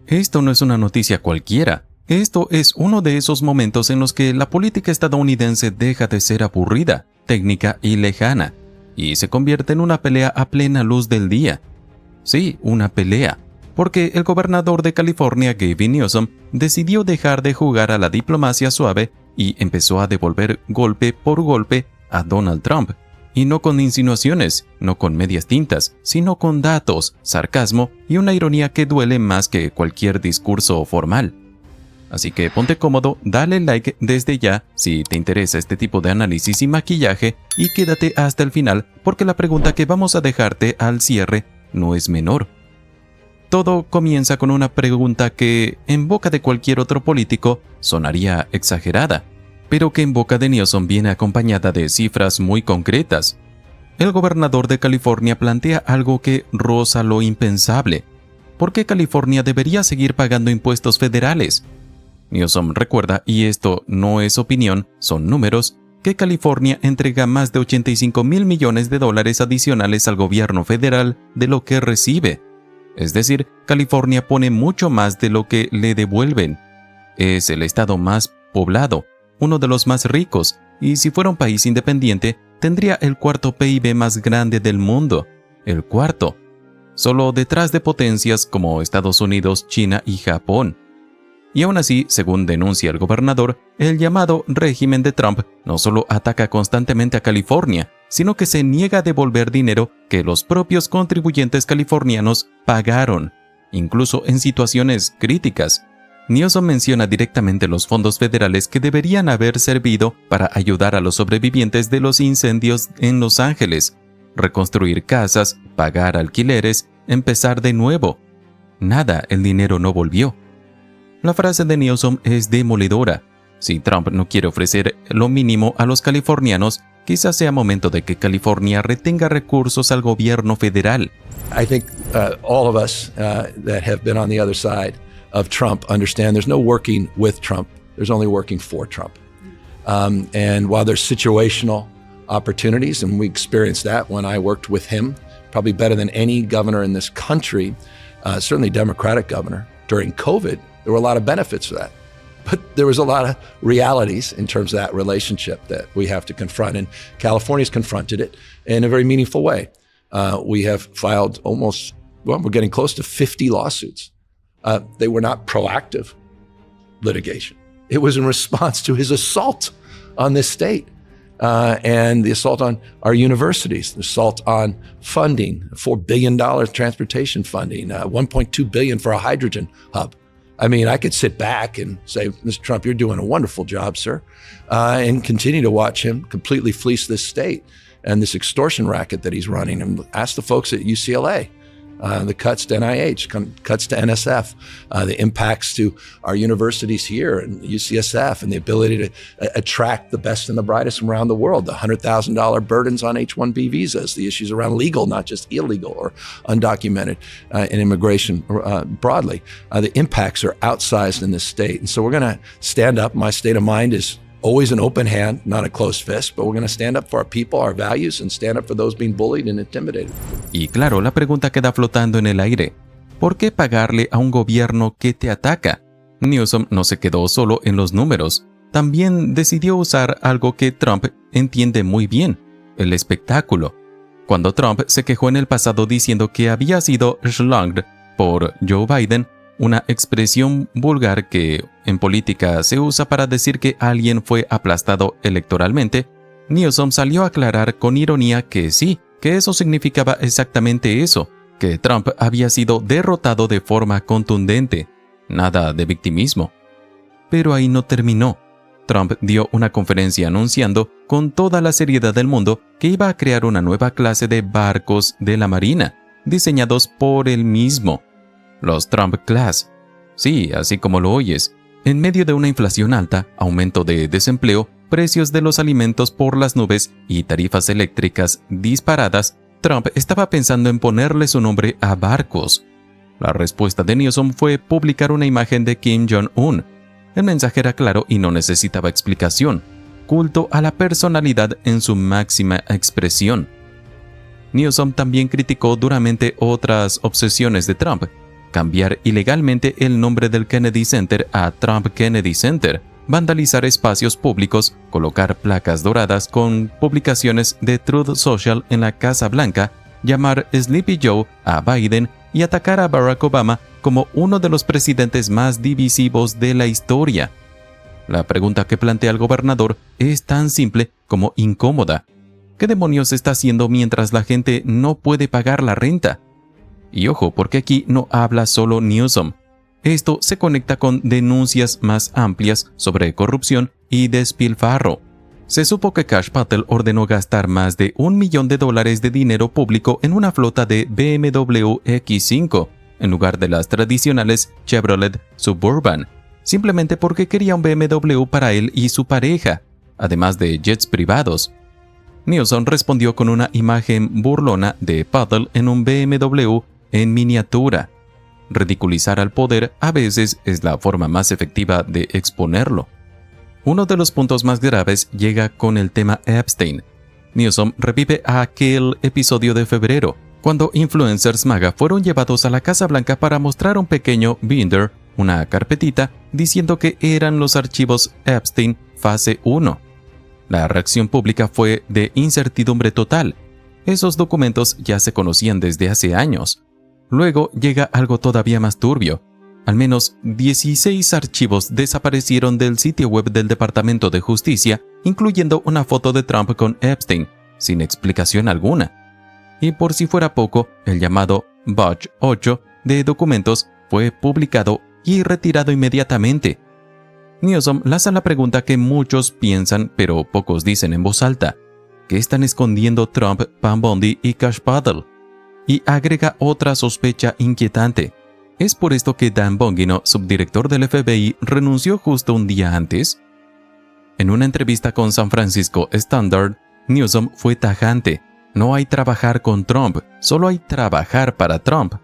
Esto no es una noticia cualquiera. Esto es uno de esos momentos en los que la política estadounidense deja de ser aburrida, técnica y lejana, y se convierte en una pelea a plena luz del día. Sí, una pelea, porque el gobernador de California, Gavin Newsom, decidió dejar de jugar a la diplomacia suave y empezó a devolver golpe por golpe a Donald Trump. Y no con insinuaciones, no con medias tintas, sino con datos, sarcasmo y una ironía que duele más que cualquier discurso formal. Así que ponte cómodo, dale like desde ya si te interesa este tipo de análisis y maquillaje y quédate hasta el final porque la pregunta que vamos a dejarte al cierre no es menor. Todo comienza con una pregunta que, en boca de cualquier otro político, sonaría exagerada, pero que en boca de Newsom viene acompañada de cifras muy concretas. El gobernador de California plantea algo que roza lo impensable. ¿Por qué California debería seguir pagando impuestos federales? Newsom recuerda, y esto no es opinión, son números, que California entrega más de $85,000 millones adicionales al gobierno federal de lo que recibe. Es decir, California pone mucho más de lo que le devuelven. Es el estado más poblado, uno de los más ricos, y si fuera un país independiente, tendría el cuarto PIB más grande del mundo. El cuarto. Solo detrás de potencias como Estados Unidos, China y Japón. Y aún así, según denuncia el gobernador, el llamado régimen de Trump no solo ataca constantemente a California, sino que se niega a devolver dinero que los propios contribuyentes californianos pagaron, incluso en situaciones críticas. Newsom menciona directamente los fondos federales que deberían haber servido para ayudar a los sobrevivientes de los incendios en Los Ángeles, reconstruir casas, pagar alquileres, empezar de nuevo. Nada, el dinero no volvió. La frase de Newsom es demoledora. Si Trump no quiere ofrecer lo mínimo a los californianos, quizás sea momento de que California retenga recursos al gobierno federal. I think all of us that have been on the other side of Trump understand there's no working with Trump, there's only working for Trump. And while there's situational opportunities, and we experienced that when I worked with him, probably better than any governor in this country, certainly Democratic governor, during COVID, there were a lot of benefits to that. But there was a lot of realities in terms of that relationship that we have to confront. And California's confronted it in a very meaningful way. We have filed we're getting close to 50 lawsuits. They were not proactive litigation. It was in response to his assault on this state and the assault on our universities, the assault on funding, $4 billion transportation funding, $1.2 billion for a hydrogen hub. I mean, I could sit back and say, Mr. Trump, you're doing a wonderful job, sir, and continue to watch him completely fleece this state and this extortion racket that he's running. And ask the folks at UCLA, the cuts to NIH, cuts to NSF, the impacts to our universities here and UCSF, and the ability to attract the best and the brightest from around the world, the $100,000 burdens on H-1B visas, the issues around legal, not just illegal or undocumented, in immigration broadly. The impacts are outsized in this state. And so we're going to stand up. My state of mind is always an open hand, not a closed fist, but we're going to stand up for our people, our values, and stand up for those being bullied and intimidated. Y claro, la pregunta queda flotando en el aire. ¿Por qué pagarle a un gobierno que te ataca? Newsom no se quedó solo en los números. También decidió usar algo que Trump entiende muy bien, el espectáculo. Cuando Trump se quejó en el pasado diciendo que había sido slugged por Joe Biden, una expresión vulgar que en política se usa para decir que alguien fue aplastado electoralmente, Newsom salió a aclarar con ironía que sí, que eso significaba exactamente eso, que Trump había sido derrotado de forma contundente, nada de victimismo. Pero ahí no terminó. Trump dio una conferencia anunciando con toda la seriedad del mundo que iba a crear una nueva clase de barcos de la Marina, diseñados por él mismo. Los Trump Class. Sí, así como lo oyes. En medio de una inflación alta, aumento de desempleo, precios de los alimentos por las nubes y tarifas eléctricas disparadas, Trump estaba pensando en ponerle su nombre a barcos. La respuesta de Newsom fue publicar una imagen de Kim Jong-un. El mensaje era claro y no necesitaba explicación. Culto a la personalidad en su máxima expresión. Newsom también criticó duramente otras obsesiones de Trump, cambiar ilegalmente el nombre del Kennedy Center a Trump Kennedy Center, vandalizar espacios públicos, colocar placas doradas con publicaciones de Truth Social en la Casa Blanca, llamar Sleepy Joe a Biden y atacar a Barack Obama como uno de los presidentes más divisivos de la historia. La pregunta que plantea el gobernador es tan simple como incómoda. ¿Qué demonios está haciendo mientras la gente no puede pagar la renta? Y ojo, porque aquí no habla solo Newsom. Esto se conecta con denuncias más amplias sobre corrupción y despilfarro. Se supo que Kash Patel ordenó gastar más de $1 millón de dinero público en una flota de BMW X5, en lugar de las tradicionales Chevrolet Suburban, simplemente porque quería un BMW para él y su pareja, además de jets privados. Newsom respondió con una imagen burlona de Patel en un BMW en miniatura. Ridiculizar al poder a veces es la forma más efectiva de exponerlo. Uno de los puntos más graves llega con el tema Epstein. Newsom revive aquel episodio de febrero, cuando influencers MAGA fueron llevados a la Casa Blanca para mostrar un pequeño binder, una carpetita, diciendo que eran los archivos Epstein fase 1. La reacción pública fue de incertidumbre total. Esos documentos ya se conocían desde hace años. Luego llega algo todavía más turbio. Al menos 16 archivos desaparecieron del sitio web del Departamento de Justicia, incluyendo una foto de Trump con Epstein, sin explicación alguna. Y por si fuera poco, el llamado Batch 8 de documentos fue publicado y retirado inmediatamente. Newsom lanza la pregunta que muchos piensan pero pocos dicen en voz alta. ¿Qué están escondiendo Trump, Pam Bondi y Kash Patel? Y agrega otra sospecha inquietante. ¿Es por esto que Dan Bongino, subdirector del FBI, renunció justo un día antes? En una entrevista con San Francisco Standard, Newsom fue tajante. No hay trabajar con Trump, solo hay trabajar para Trump.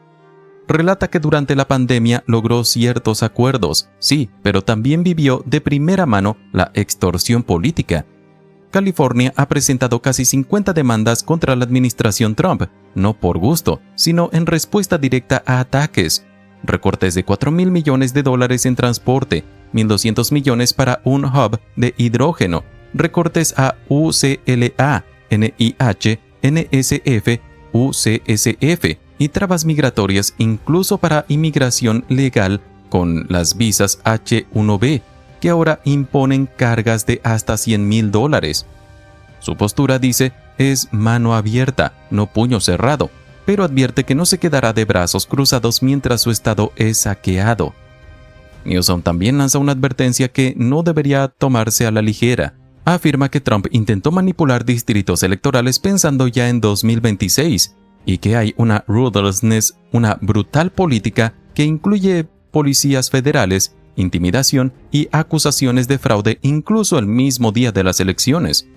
Relata que durante la pandemia logró ciertos acuerdos, sí, pero también vivió de primera mano la extorsión política. California ha presentado casi 50 demandas contra la administración Trump, no por gusto, sino en respuesta directa a ataques. Recortes de $4,000 millones en transporte, 1.200 millones para un hub de hidrógeno, recortes a UCLA, NIH, NSF, UCSF y trabas migratorias incluso para inmigración legal con las visas H-1B, que ahora imponen cargas de hasta $100,000. Su postura, dice, es mano abierta, no puño cerrado, pero advierte que no se quedará de brazos cruzados mientras su estado es saqueado. Newsom también lanza una advertencia que no debería tomarse a la ligera. Afirma que Trump intentó manipular distritos electorales pensando ya en 2026 y que hay una ruthlessness, una brutal política que incluye policías federales, intimidación y acusaciones de fraude incluso el mismo día de las elecciones.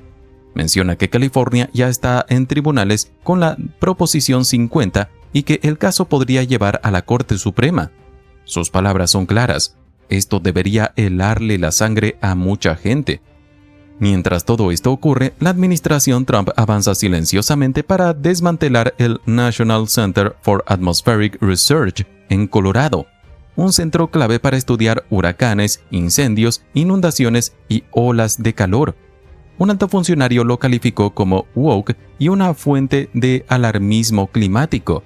Menciona que California ya está en tribunales con la Proposición 50 y que el caso podría llevar a la Corte Suprema. Sus palabras son claras. Esto debería helarle la sangre a mucha gente. Mientras todo esto ocurre, la administración Trump avanza silenciosamente para desmantelar el National Center for Atmospheric Research en Colorado, un centro clave para estudiar huracanes, incendios, inundaciones y olas de calor. Un alto funcionario lo calificó como woke y una fuente de alarmismo climático.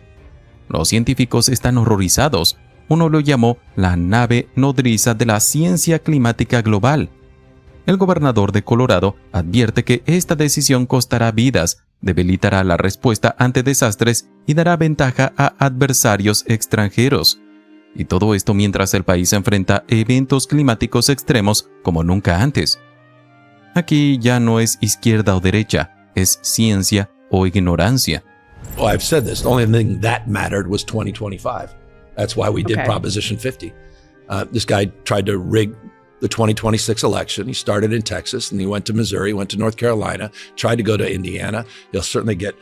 Los científicos están horrorizados. Uno lo llamó la nave nodriza de la ciencia climática global. El gobernador de Colorado advierte que esta decisión costará vidas, debilitará la respuesta ante desastres y dará ventaja a adversarios extranjeros. Y todo esto mientras el país enfrenta eventos climáticos extremos como nunca antes. Aquí ya no es izquierda o derecha, es ciencia o ignorancia. Well, I've said this. The only thing that mattered was 2025. That's why we did Okay. Proposition 50. This guy tried to rig the 2026 election. He started in Texas, and he went to Missouri, went to North Carolina, tried to go to Indiana. He'll certainly get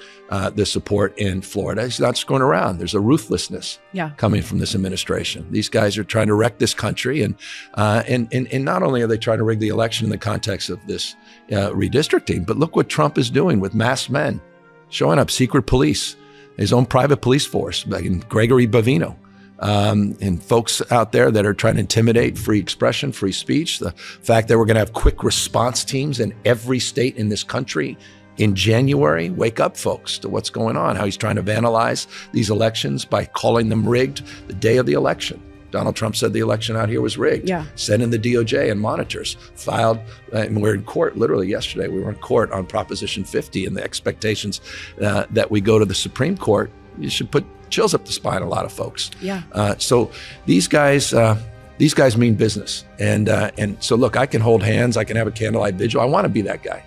the support in Florida. He's not screwing around. There's a ruthlessness coming from this administration. These guys are trying to wreck this country, and not only are they trying to rig the election in the context of this redistricting, but look what Trump is doing with masked men, showing up, secret police, his own private police force, like in Gregory Bavino. and folks out there that are trying to intimidate free expression, free speech. The fact that we're going to have quick response teams in every state in this country in January. Wake up, folks, to what's going on, how he's trying to vandalize these elections by calling them rigged the day of the election. Donald Trump said the election out here was rigged. Yeah. Sent in the DOJ and monitors, filed, and we're in court literally yesterday. We were in court on Proposition 50 and the expectations that we go to the Supreme Court. You should put chills up the spine, a lot of folks. Yeah. So these guys mean business. And so look, I can hold hands, I can have a candlelight vigil. I want to be that guy.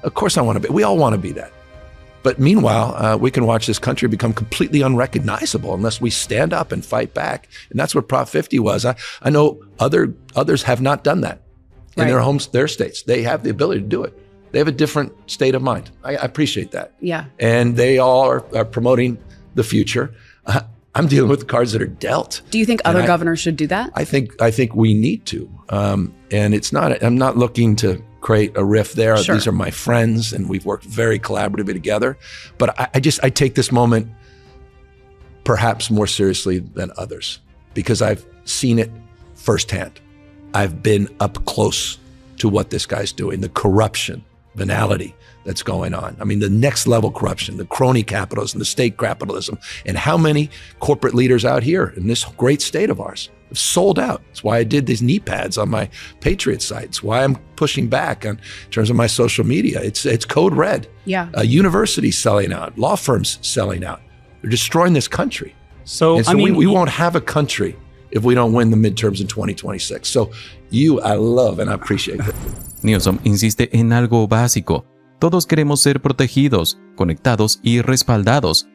Of course I want to be. We all want to be that. But meanwhile, we can watch this country become completely unrecognizable unless we stand up and fight back. And that's what Prop 50 was. I know others have not done that in their homes, their states. They have the ability to do it. They have a different state of mind. I appreciate that. Yeah. And they all are promoting the future. I'm dealing with the cards that are dealt. Do you think other governors should do that? I think we need to. And it's not. I'm not looking to create a rift there. Sure. These are my friends, and we've worked very collaboratively together. But I take this moment perhaps more seriously than others because I've seen it firsthand. I've been up close to what this guy's doing, the corruption, venality that's going on. I mean, the next level corruption, the crony capitalism, the state capitalism, and how many corporate leaders out here in this great state of ours have sold out. That's why I did these knee pads on my Patriot site. It's why I'm pushing back in terms of my social media. It's code red. Yeah. Universities selling out, law firms selling out. They're destroying this country. So, And so we won't have a country if we don't win the midterms in 2026. So I love and I appreciate that. Newsom insiste en algo básico. Todos queremos ser protegidos, conectados y respaldados.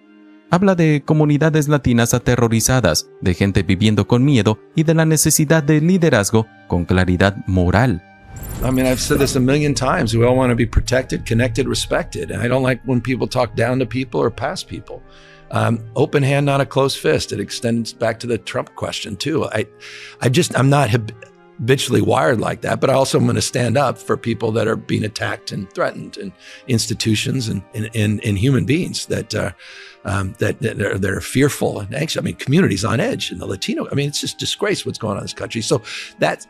Habla de comunidades latinas aterrorizadas, de gente viviendo con miedo y de la necesidad de liderazgo con claridad moral. I mean, I've said this a million times. We all want to be protected, connected, respected. And I don't like when people talk down to people or past people. Open hand, not a closed fist. It extends back to the Trump question too. I'm not habitually wired like that, but I also am going to stand up for people that are being attacked and threatened, and institutions and human beings that are fearful and anxious. I mean, communities on edge in the Latino. I mean, it's just disgrace what's going on in this country. So that's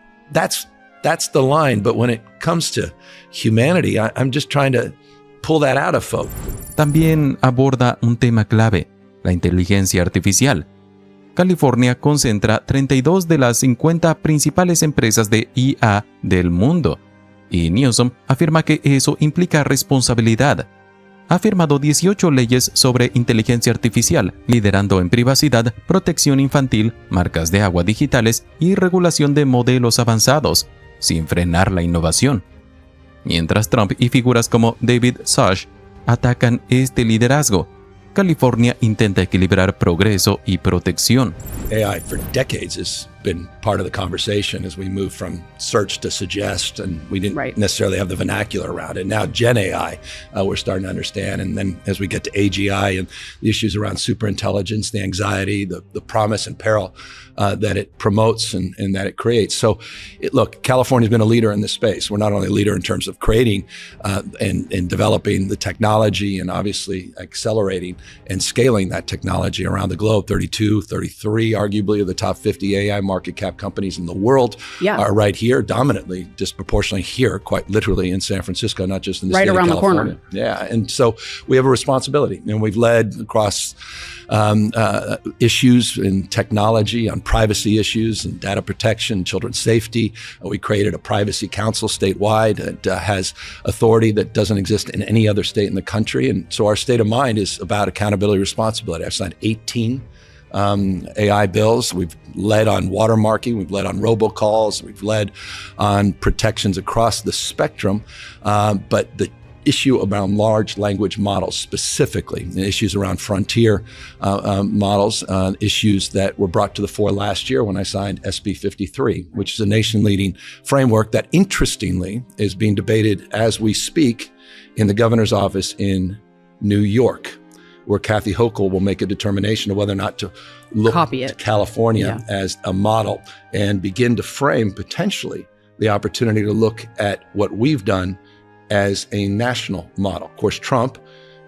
the line. But when it comes to humanity, I'm just trying to pull that out of folk. También aborda un tema clave, la inteligencia artificial. California concentra 32 de las 50 principales empresas de IA del mundo, y Newsom afirma que eso implica responsabilidad. Ha firmado 18 leyes sobre inteligencia artificial, liderando en privacidad, protección infantil, marcas de agua digitales y regulación de modelos avanzados, sin frenar la innovación. Mientras Trump y figuras como David Sacks atacan este liderazgo, California intenta equilibrar progreso y protección. AI for decades has been part of the conversation as we move from search to suggest, and we didn't necessarily have the vernacular around it. Now Gen AI, we're starting to understand, and then as we get to AGI and the issues around superintelligence, the anxiety, the promise and peril that it promotes and that it creates. So, look, California's been a leader in this space. We're not only a leader in terms of creating and developing the technology and obviously accelerating and scaling that technology around the globe. 32, 33, arguably of the top 50 AI market cap companies in the world are right here, dominantly, disproportionately here, quite literally in San Francisco, not just in the state of California. Right around the corner. Yeah, and so we have a responsibility, and we've led across issues in technology, on privacy issues and data protection, children's safety. We created a privacy council statewide that has authority that doesn't exist in any other state in the country. And so our state of mind is about accountability, responsibility. I've signed 18 AI bills. We've led on watermarking. We've led on robocalls. We've led on protections across the spectrum. But the issue around large language models specifically, the issues around frontier models, issues that were brought to the fore last year when I signed SB 53, which is a nation-leading framework that interestingly is being debated as we speak in the governor's office in New York, where Kathy Hochul will make a determination of whether or not to look to California as a model and begin to frame potentially the opportunity to look at what we've done as a national model. Of course, Trump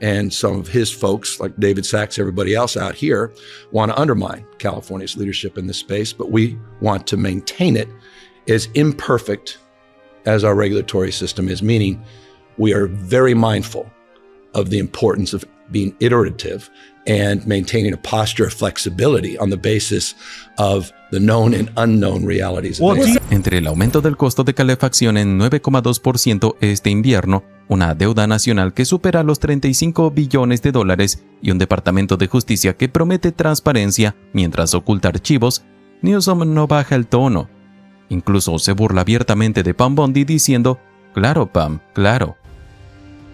and some of his folks, like David Sachs, everybody else out here, want to undermine California's leadership in this space, but we want to maintain it as imperfect as our regulatory system is, meaning we are very mindful of the importance of being iterative and maintaining a posture of flexibility on the basis of the known and unknown realities. Entre el aumento del costo de calefacción en 9,2% este invierno, una deuda nacional que supera los 35 billones de dólares y un departamento de justicia que promete transparencia mientras oculta archivos, Newsom no baja el tono. Incluso se burla abiertamente de Pam Bondi diciendo, «Claro, Pam, claro».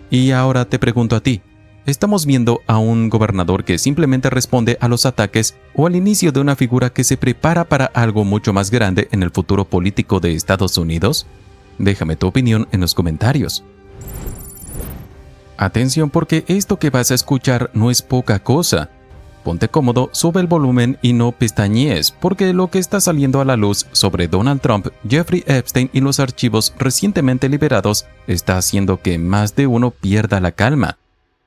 Y ahora te pregunto a ti, ¿estamos viendo a un gobernador que simplemente responde a los ataques o al inicio de una figura que se prepara para algo mucho más grande en el futuro político de Estados Unidos? Déjame tu opinión en los comentarios. Atención, porque esto que vas a escuchar no es poca cosa. Ponte cómodo, sube el volumen y no pestañees, porque lo que está saliendo a la luz sobre Donald Trump, Jeffrey Epstein y los archivos recientemente liberados está haciendo que más de uno pierda la calma.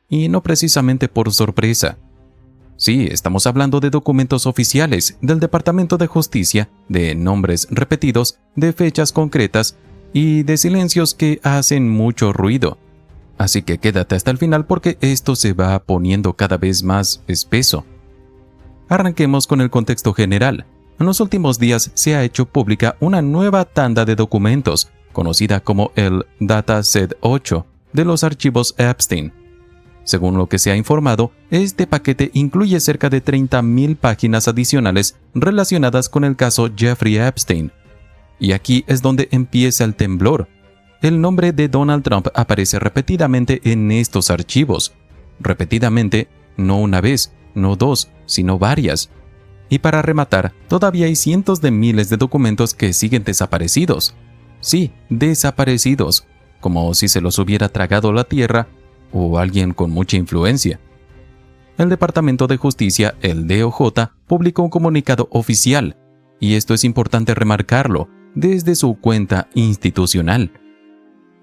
Y no precisamente por sorpresa. Sí, estamos hablando de documentos oficiales del Departamento de Justicia, de nombres repetidos, de fechas concretas y de silencios que hacen mucho ruido. Así que quédate hasta el final porque esto se va poniendo cada vez más espeso. Arranquemos con el contexto general. En los últimos días se ha hecho pública una nueva tanda de documentos, conocida como el Dataset 8, de los archivos Epstein. Según lo que se ha informado, este paquete incluye cerca de 30,000 páginas adicionales relacionadas con el caso Jeffrey Epstein. Y aquí es donde empieza el temblor. El nombre de Donald Trump aparece repetidamente en estos archivos. Repetidamente, no una vez, no dos, sino varias. Y para rematar, todavía hay cientos de miles de documentos que siguen desaparecidos. Sí, desaparecidos, como si se los hubiera tragado la tierra o alguien con mucha influencia. El Departamento de Justicia, el DOJ, publicó un comunicado oficial, y esto es importante remarcarlo, desde su cuenta institucional.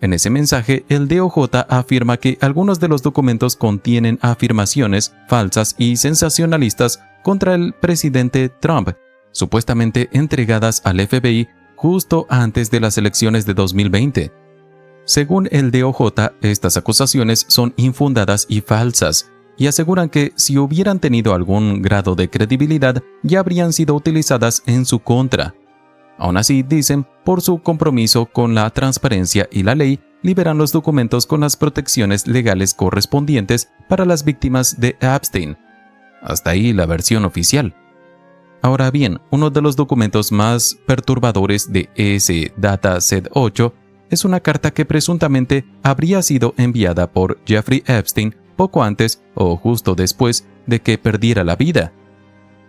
En ese mensaje, el DOJ afirma que algunos de los documentos contienen afirmaciones falsas y sensacionalistas contra el presidente Trump, supuestamente entregadas al FBI justo antes de las elecciones de 2020. Según el DOJ, estas acusaciones son infundadas y falsas, y aseguran que si hubieran tenido algún grado de credibilidad, ya habrían sido utilizadas en su contra. Aún así, dicen, por su compromiso con la transparencia y la ley, liberan los documentos con las protecciones legales correspondientes para las víctimas de Epstein. Hasta ahí la versión oficial. Ahora bien, uno de los documentos más perturbadores de ese Dataset 8 es una carta que presuntamente habría sido enviada por Jeffrey Epstein poco antes o justo después de que perdiera la vida.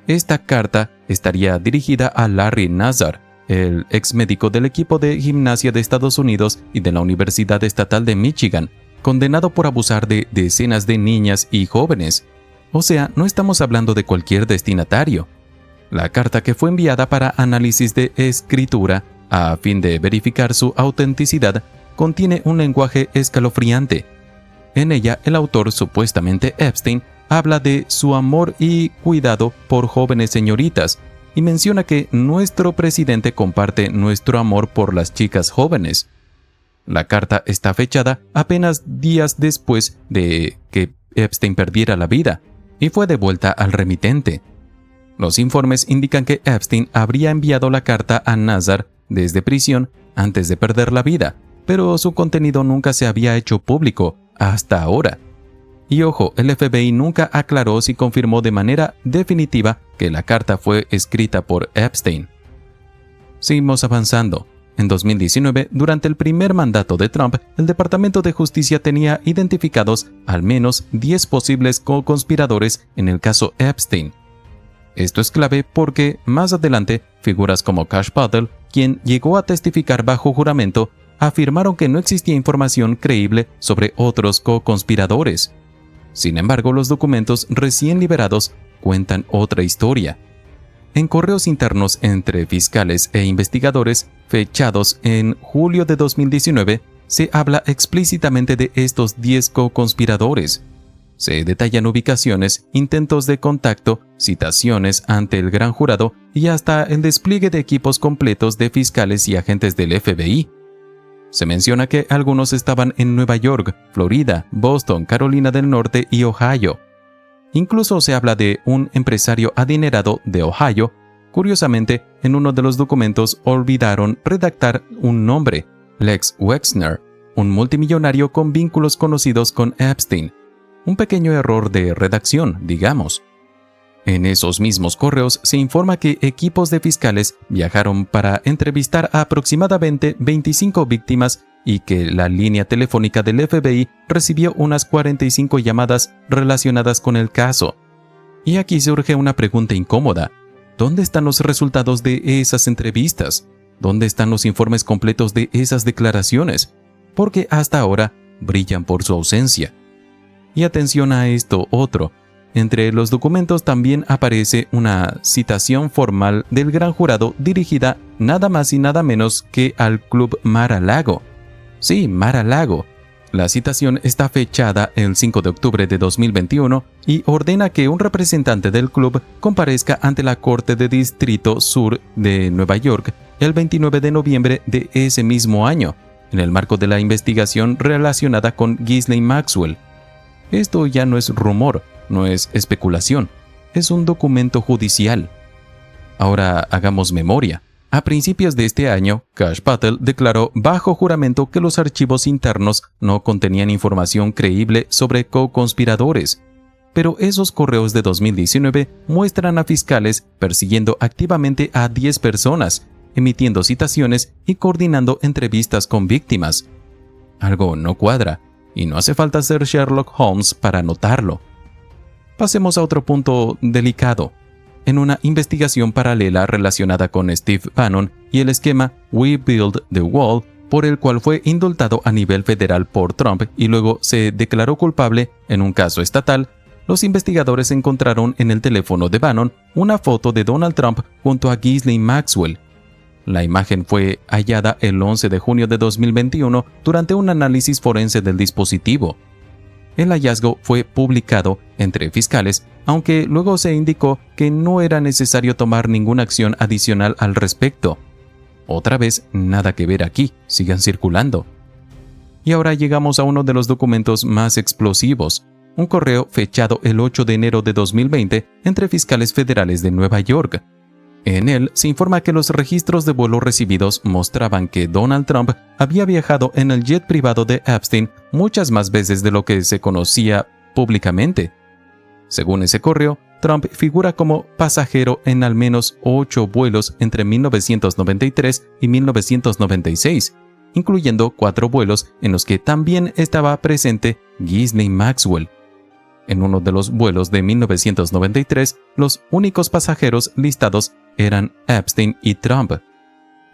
Esta carta estaría dirigida a Larry Nassar, el ex médico del equipo de gimnasia de Estados Unidos y de la Universidad Estatal de Michigan, condenado por abusar de decenas de niñas y jóvenes. O sea, no estamos hablando de cualquier destinatario. La carta, que fue enviada para análisis de escritura a fin de verificar su autenticidad, contiene un lenguaje escalofriante. En ella, el autor, supuestamente Epstein, habla de su amor y cuidado por jóvenes señoritas, y menciona que nuestro presidente comparte nuestro amor por las chicas jóvenes. La carta está fechada apenas días después de que Epstein perdiera la vida y fue devuelta al remitente. Los informes indican que Epstein habría enviado la carta a Nassar desde prisión antes de perder la vida, pero su contenido nunca se había hecho público hasta ahora. Y ojo, el FBI nunca aclaró si confirmó de manera definitiva que la carta fue escrita por Epstein. Seguimos avanzando. En 2019, durante el primer mandato de Trump, el Departamento de Justicia tenía identificados al menos 10 posibles co-conspiradores en el caso Epstein. Esto es clave porque, más adelante, figuras como Kash Patel, quien llegó a testificar bajo juramento, afirmaron que no existía información creíble sobre otros co-conspiradores. Sin embargo, los documentos recién liberados cuentan otra historia. En correos internos entre fiscales e investigadores, fechados en julio de 2019, se habla explícitamente de estos 10 co-conspiradores. Se detallan ubicaciones, intentos de contacto, citaciones ante el gran jurado y hasta el despliegue de equipos completos de fiscales y agentes del FBI. Se menciona que algunos estaban en Nueva York, Florida, Boston, Carolina del Norte y Ohio. Incluso se habla de un empresario adinerado de Ohio. Curiosamente, en uno de los documentos olvidaron redactar un nombre, Lex Wexner, un multimillonario con vínculos conocidos con Epstein. Un pequeño error de redacción, digamos. En esos mismos correos se informa que equipos de fiscales viajaron para entrevistar a aproximadamente 25 víctimas y que la línea telefónica del FBI recibió unas 45 llamadas relacionadas con el caso. Y aquí surge una pregunta incómoda. ¿Dónde están los resultados de esas entrevistas? ¿Dónde están los informes completos de esas declaraciones? Porque hasta ahora brillan por su ausencia. Y atención a esto otro. Entre los documentos también aparece una citación formal del gran jurado dirigida nada más y nada menos que al Club Mar-a-Lago. Sí, Mar-a-Lago. La citación está fechada el 5 de octubre de 2021 y ordena que un representante del club comparezca ante la Corte de Distrito Sur de Nueva York el 29 de noviembre de ese mismo año, en el marco de la investigación relacionada con Ghislaine Maxwell. Esto ya no es rumor, no es especulación, es un documento judicial. Ahora hagamos memoria. A principios de este año, Kash Patel declaró bajo juramento que los archivos internos no contenían información creíble sobre co-conspiradores. Pero esos correos de 2019 muestran a fiscales persiguiendo activamente a 10 personas, emitiendo citaciones y coordinando entrevistas con víctimas. Algo no cuadra. Y no hace falta ser Sherlock Holmes para notarlo. Pasemos a otro punto delicado. En una investigación paralela relacionada con Steve Bannon y el esquema We Build the Wall, por el cual fue indultado a nivel federal por Trump y luego se declaró culpable en un caso estatal, los investigadores encontraron en el teléfono de Bannon una foto de Donald Trump junto a Ghislaine Maxwell. La imagen fue hallada el 11 de junio de 2021 durante un análisis forense del dispositivo. El hallazgo fue publicado entre fiscales, aunque luego se indicó que no era necesario tomar ninguna acción adicional al respecto. Otra vez, nada que ver aquí, sigan circulando. Y ahora llegamos a uno de los documentos más explosivos, un correo fechado el 8 de enero de 2020 entre fiscales federales de Nueva York. En él se informa que los registros de vuelo recibidos mostraban que Donald Trump había viajado en el jet privado de Epstein muchas más veces de lo que se conocía públicamente. Según ese correo, Trump figura como pasajero en al menos 8 vuelos entre 1993 y 1996, incluyendo 4 vuelos en los que también estaba presente Ghislaine Maxwell. En uno de los vuelos de 1993, los únicos pasajeros listados eran Epstein y Trump.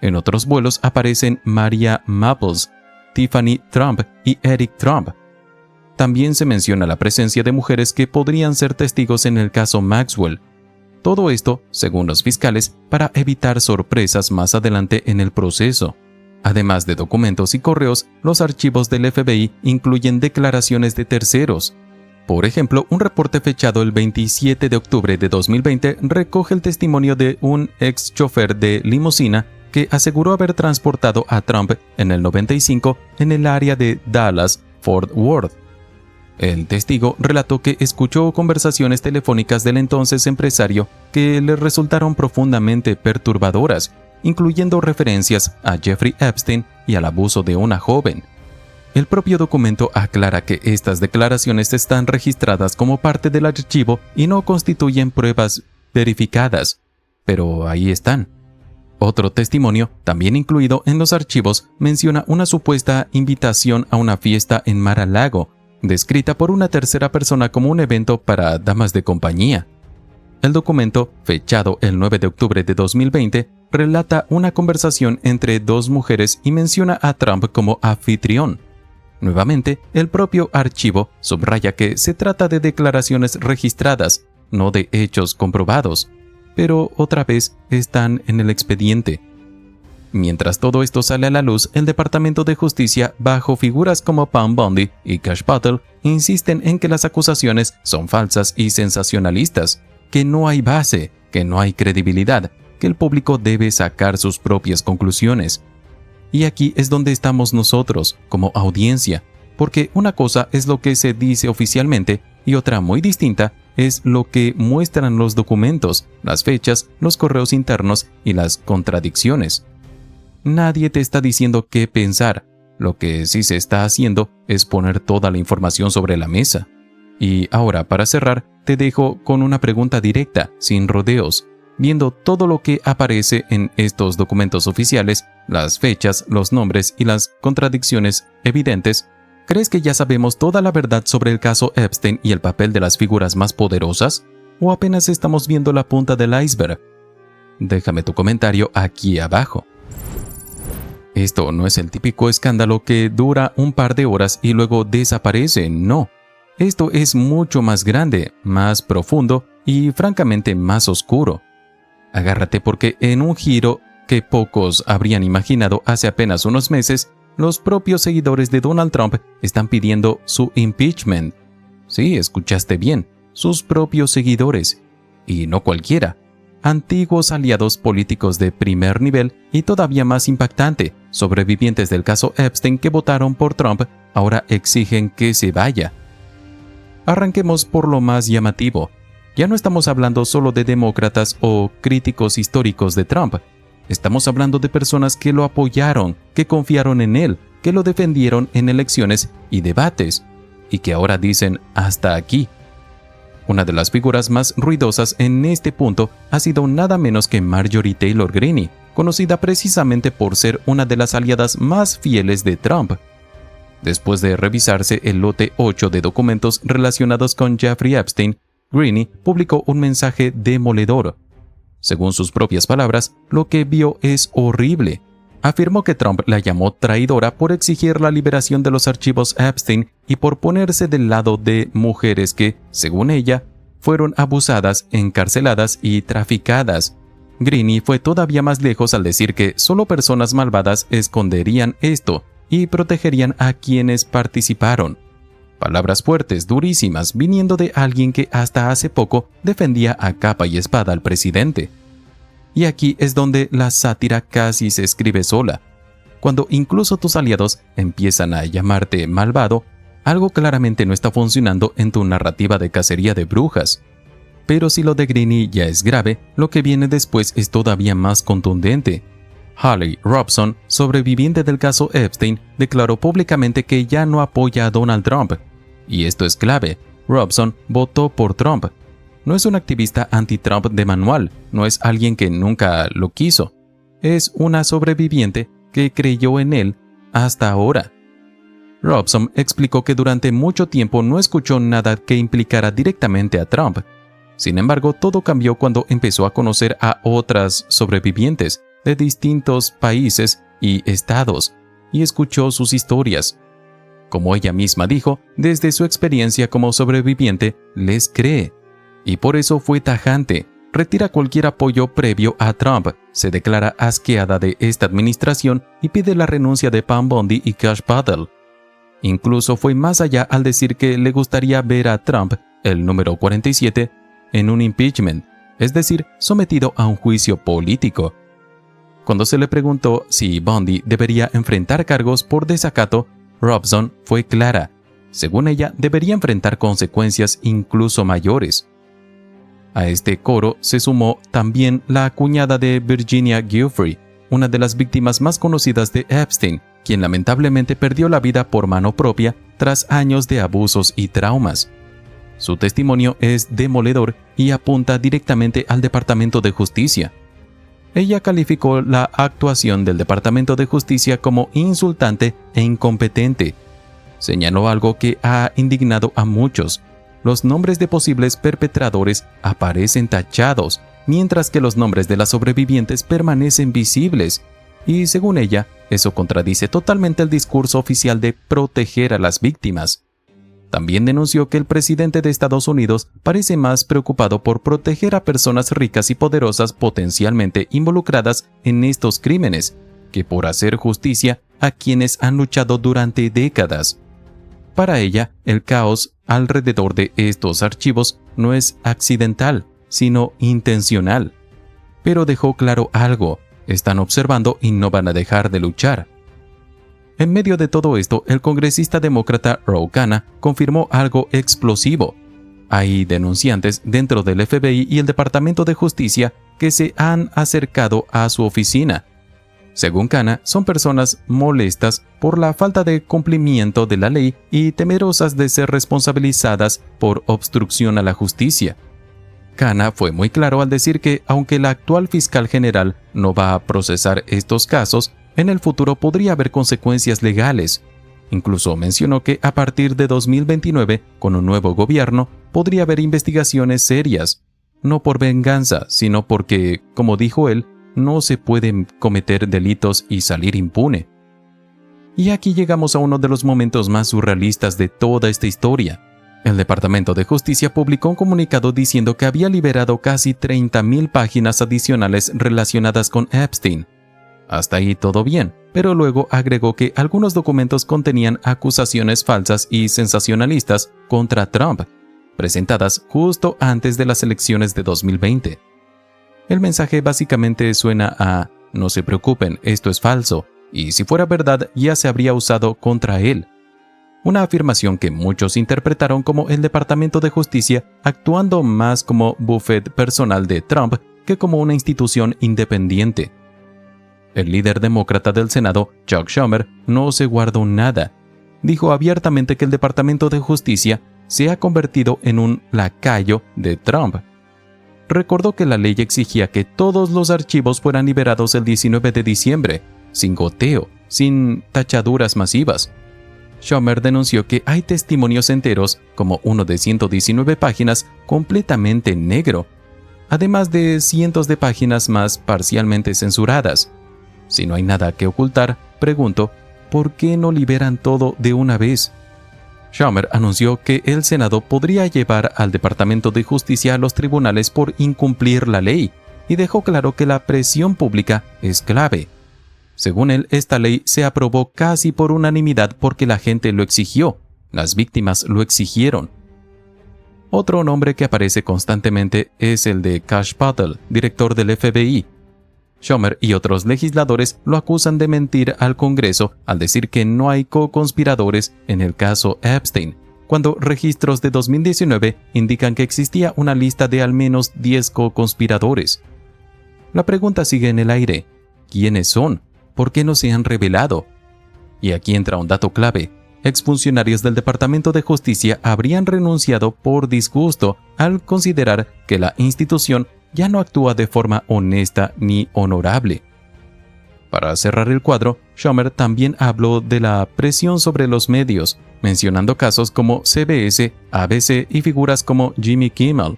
En otros vuelos aparecen Maria Maples, Tiffany Trump y Eric Trump. También se menciona la presencia de mujeres que podrían ser testigos en el caso Maxwell. Todo esto, según los fiscales, para evitar sorpresas más adelante en el proceso. Además de documentos y correos, los archivos del FBI incluyen declaraciones de terceros. Por ejemplo, un reporte fechado el 27 de octubre de 2020 recoge el testimonio de un ex chofer de limusina que aseguró haber transportado a Trump en el 95 en el área de Dallas-Fort Worth. El testigo relató que escuchó conversaciones telefónicas del entonces empresario que le resultaron profundamente perturbadoras, incluyendo referencias a Jeffrey Epstein y al abuso de una joven. El propio documento aclara que estas declaraciones están registradas como parte del archivo y no constituyen pruebas verificadas, pero ahí están. Otro testimonio, también incluido en los archivos, menciona una supuesta invitación a una fiesta en Mar-a-Lago, descrita por una tercera persona como un evento para damas de compañía. El documento, fechado el 9 de octubre de 2020, relata una conversación entre 2 mujeres y menciona a Trump como anfitrión. Nuevamente, el propio archivo subraya que se trata de declaraciones registradas, no de hechos comprobados, pero otra vez están en el expediente. Mientras todo esto sale a la luz, el Departamento de Justicia, bajo figuras como Pam Bondi y Cash Patel, insisten en que las acusaciones son falsas y sensacionalistas, que no hay base, que no hay credibilidad, que el público debe sacar sus propias conclusiones. Y aquí es donde estamos nosotros, como audiencia, porque una cosa es lo que se dice oficialmente y otra muy distinta es lo que muestran los documentos, las fechas, los correos internos y las contradicciones. Nadie te está diciendo qué pensar. Lo que sí se está haciendo es poner toda la información sobre la mesa. Y ahora, para cerrar, te dejo con una pregunta directa, sin rodeos. Viendo todo lo que aparece en estos documentos oficiales, las fechas, los nombres y las contradicciones evidentes, ¿crees que ya sabemos toda la verdad sobre el caso Epstein y el papel de las figuras más poderosas? ¿O apenas estamos viendo la punta del iceberg? Déjame tu comentario aquí abajo. Esto no es el típico escándalo que dura un par de horas y luego desaparece, no. Esto es mucho más grande, más profundo y francamente más oscuro. Agárrate porque en un giro que pocos habrían imaginado hace apenas unos meses, los propios seguidores de Donald Trump están pidiendo su impeachment. Sí, escuchaste bien, sus propios seguidores. Y no cualquiera. Antiguos aliados políticos de primer nivel y todavía más impactante, sobrevivientes del caso Epstein que votaron por Trump, ahora exigen que se vaya. Arranquemos por lo más llamativo. Ya no estamos hablando solo de demócratas o críticos históricos de Trump. Estamos hablando de personas que lo apoyaron, que confiaron en él, que lo defendieron en elecciones y debates, y que ahora dicen hasta aquí. Una de las figuras más ruidosas en este punto ha sido nada menos que Marjorie Taylor Greene, conocida precisamente por ser una de las aliadas más fieles de Trump. Después de revisarse el lote 8 de documentos relacionados con Jeffrey Epstein, Greene publicó un mensaje demoledor. Según sus propias palabras, lo que vio es horrible. Afirmó que Trump la llamó traidora por exigir la liberación de los archivos Epstein y por ponerse del lado de mujeres que, según ella, fueron abusadas, encarceladas y traficadas. Greene fue todavía más lejos al decir que solo personas malvadas esconderían esto y protegerían a quienes participaron. Palabras fuertes, durísimas, viniendo de alguien que hasta hace poco defendía a capa y espada al presidente. Y aquí es donde la sátira casi se escribe sola. Cuando incluso tus aliados empiezan a llamarte malvado, algo claramente no está funcionando en tu narrativa de cacería de brujas. Pero si lo de Greene ya es grave, lo que viene después es todavía más contundente. Hallie Robson, sobreviviente del caso Epstein, declaró públicamente que ya no apoya a Donald Trump. Y esto es clave, Robson votó por Trump. No es un activista anti-Trump de manual, no es alguien que nunca lo quiso. Es una sobreviviente que creyó en él hasta ahora. Robson explicó que durante mucho tiempo no escuchó nada que implicara directamente a Trump. Sin embargo, todo cambió cuando empezó a conocer a otras sobrevivientes de distintos países y estados y escuchó sus historias. Como ella misma dijo, desde su experiencia como sobreviviente, les cree. Y por eso fue tajante, retira cualquier apoyo previo a Trump, se declara asqueada de esta administración y pide la renuncia de Pam Bondi y Cash Patel. Incluso fue más allá al decir que le gustaría ver a Trump, el número 47, en un impeachment, es decir, sometido a un juicio político. Cuando se le preguntó si Bondi debería enfrentar cargos por desacato, Robson fue clara. Según ella, debería enfrentar consecuencias incluso mayores. A este coro se sumó también la cuñada de Virginia Giuffre, una de las víctimas más conocidas de Epstein, quien lamentablemente perdió la vida por mano propia tras años de abusos y traumas. Su testimonio es demoledor y apunta directamente al Departamento de Justicia. Ella calificó la actuación del Departamento de Justicia como insultante e incompetente. Señaló algo que ha indignado a muchos. Los nombres de posibles perpetradores aparecen tachados, mientras que los nombres de las sobrevivientes permanecen visibles. Y según ella, eso contradice totalmente el discurso oficial de proteger a las víctimas. También denunció que el presidente de Estados Unidos parece más preocupado por proteger a personas ricas y poderosas potencialmente involucradas en estos crímenes, que por hacer justicia a quienes han luchado durante décadas. Para ella, el caos alrededor de estos archivos no es accidental, sino intencional. Pero dejó claro algo: están observando y no van a dejar de luchar. En medio de todo esto, el congresista demócrata Ro Khanna confirmó algo explosivo. Hay denunciantes dentro del FBI y el Departamento de Justicia que se han acercado a su oficina. Según Khanna, son personas molestas por la falta de cumplimiento de la ley y temerosas de ser responsabilizadas por obstrucción a la justicia. Khanna fue muy claro al decir que, aunque la actual fiscal general no va a procesar estos casos, en el futuro podría haber consecuencias legales. Incluso mencionó que a partir de 2029, con un nuevo gobierno, podría haber investigaciones serias, no por venganza, sino porque, como dijo él, no se pueden cometer delitos y salir impune. Y aquí llegamos a uno de los momentos más surrealistas de toda esta historia. El Departamento de Justicia publicó un comunicado diciendo que había liberado casi 30,000 páginas adicionales relacionadas con Epstein. Hasta ahí todo bien, pero luego agregó que algunos documentos contenían acusaciones falsas y sensacionalistas contra Trump, presentadas justo antes de las elecciones de 2020. El mensaje básicamente suena a: no se preocupen, esto es falso, y si fuera verdad ya se habría usado contra él. Una afirmación que muchos interpretaron como el Departamento de Justicia actuando más como buffet personal de Trump que como una institución independiente. El líder demócrata del Senado, Chuck Schumer, no se guardó nada. Dijo abiertamente que el Departamento de Justicia se ha convertido en un lacayo de Trump. Recordó que la ley exigía que todos los archivos fueran liberados el 19 de diciembre, sin goteo, sin tachaduras masivas. Schumer denunció que hay testimonios enteros, como uno de 119 páginas, completamente negro, además de cientos de páginas más parcialmente censuradas. Si no hay nada que ocultar, pregunto, ¿por qué no liberan todo de una vez? Schumer anunció que el Senado podría llevar al Departamento de Justicia a los tribunales por incumplir la ley y dejó claro que la presión pública es clave. Según él, esta ley se aprobó casi por unanimidad porque la gente lo exigió, las víctimas lo exigieron. Otro nombre que aparece constantemente es el de Kash Patel, director del FBI. Schumer y otros legisladores lo acusan de mentir al Congreso al decir que no hay co-conspiradores en el caso Epstein, cuando registros de 2019 indican que existía una lista de al menos 10 co-conspiradores. La pregunta sigue en el aire: ¿quiénes son? ¿Por qué no se han revelado? Y aquí entra un dato clave: exfuncionarios del Departamento de Justicia habrían renunciado por disgusto al considerar que la institución ya no actúa de forma honesta ni honorable. Para cerrar el cuadro, Schumer también habló de la presión sobre los medios, mencionando casos como CBS, ABC y figuras como Jimmy Kimmel.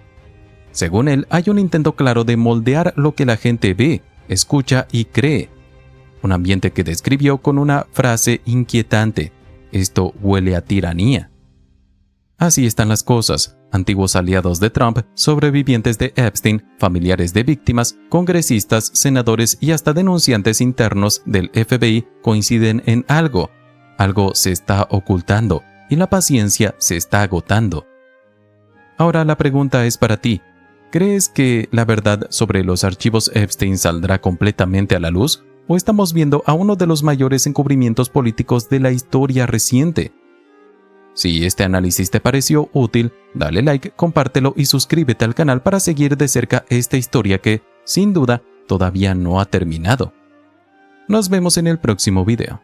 Según él, hay un intento claro de moldear lo que la gente ve, escucha y cree. Un ambiente que describió con una frase inquietante: esto huele a tiranía. Así están las cosas. Antiguos aliados de Trump, sobrevivientes de Epstein, familiares de víctimas, congresistas, senadores y hasta denunciantes internos del FBI coinciden en algo. Algo se está ocultando y la paciencia se está agotando. Ahora la pregunta es para ti. ¿Crees que la verdad sobre los archivos Epstein saldrá completamente a la luz? ¿O estamos viendo a uno de los mayores encubrimientos políticos de la historia reciente? Si este análisis te pareció útil, dale like, compártelo y suscríbete al canal para seguir de cerca esta historia que, sin duda, todavía no ha terminado. Nos vemos en el próximo video.